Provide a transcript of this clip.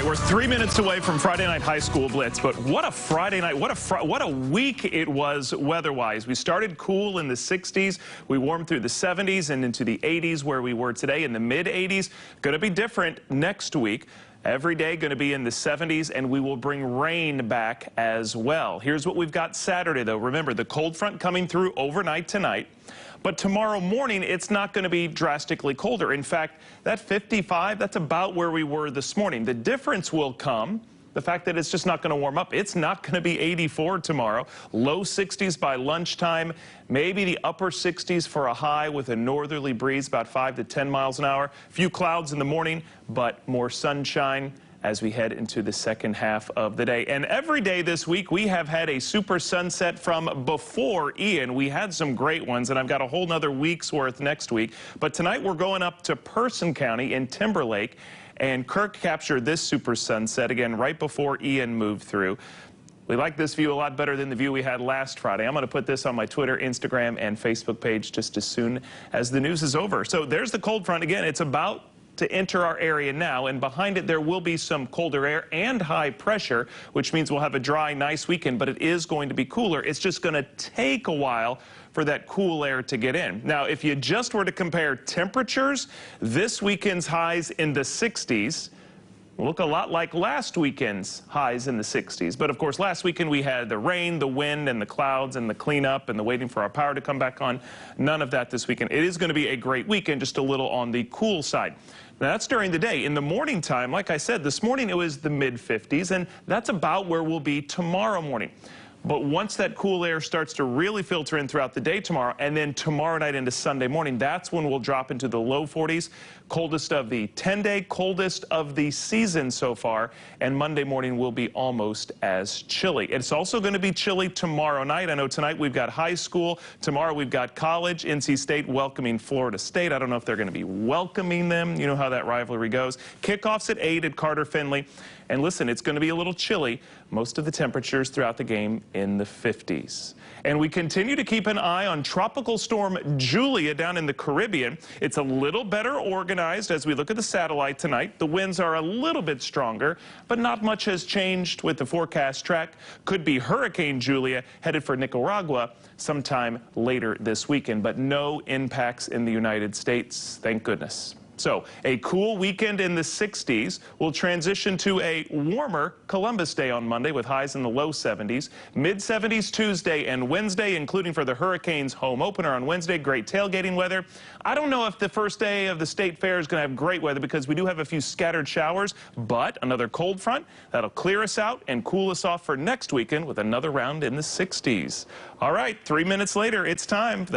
We're 3 minutes away from Friday Night High School Blitz, but what a Friday night, what a week it was weather-wise. We started cool in the 60s, we warmed through the 70s and into the 80s where we were today in the mid-80s. Going to be different next week. Every day going to be in the 70s, and we will bring rain back as well. Here's what we've got Saturday, though. Remember, the cold front coming through overnight tonight. But tomorrow morning, it's not going to be drastically colder. In fact, that 55, that's about where we were this morning. The difference will come, the fact that it's just not going to warm up. It's not going to be 84 tomorrow. Low 60s by lunchtime, maybe the upper 60s for a high with a northerly breeze about 5 to 10 miles an hour. A few clouds in the morning, but more sunshine as we head into the second half of the day. And every day this week, we have had a super sunset from before Ian. We had some great ones, and I've got a whole nother week's worth next week. But tonight, we're going up to Person County in Timberlake, and Kirk captured this super sunset, again, right before Ian moved through. We like this view a lot better than the view we had last Friday. I'm going to put this on my Twitter, Instagram, and Facebook page just as soon as the news is over. So there's the cold front. Again, it's about to enter our area now, and behind it there will be some colder air and high pressure, which means we'll have a dry, nice weekend, but it is going to be cooler. It's just going to take a while for that cool air to get in. Now, if you just were to compare temperatures, this weekend's highs in the 60s look a lot like last weekend's highs in the 60s. But of course, last weekend we had the rain, the wind, and the clouds, and the cleanup, and the waiting for our power to come back on. None of that this weekend. It is going to be a great weekend, just a little on the cool side. Now, that's during the day. In the morning time, like I said, this morning it was the mid-50s, and that's about where we'll be tomorrow morning. But once that cool air starts to really filter in throughout the day tomorrow, and then tomorrow night into Sunday morning, that's when we'll drop into the low 40s. Coldest of the 10-day, coldest of the season so far, and Monday morning will be almost as chilly. It's also going to be chilly tomorrow night. I know tonight we've got high school. Tomorrow we've got college. NC State welcoming Florida State. I don't know if they're going to be welcoming them. You know how that rivalry goes. Kickoffs at 8 at Carter Finley. And listen, it's going to be a little chilly. Most of the temperatures throughout the game in the 50s. And we continue to keep an eye on Tropical Storm Julia down in the Caribbean. It's a little better organized as we look at the satellite tonight. The winds are a little bit stronger, but not much has changed with the forecast track. Could be Hurricane Julia headed for Nicaragua sometime later this weekend, but no impacts in the United States, thank goodness. So a cool weekend in the 60s. We'll transition to a warmer Columbus Day on Monday with highs in the low 70s. Mid-70s Tuesday and Wednesday, including for the Hurricanes home opener on Wednesday. Great tailgating weather. I don't know if the first day of the state fair is going to have great weather because we do have a few scattered showers, but another cold front that'll clear us out and cool us off for next weekend with another round in the 60s. All right, 3 minutes later, it's time.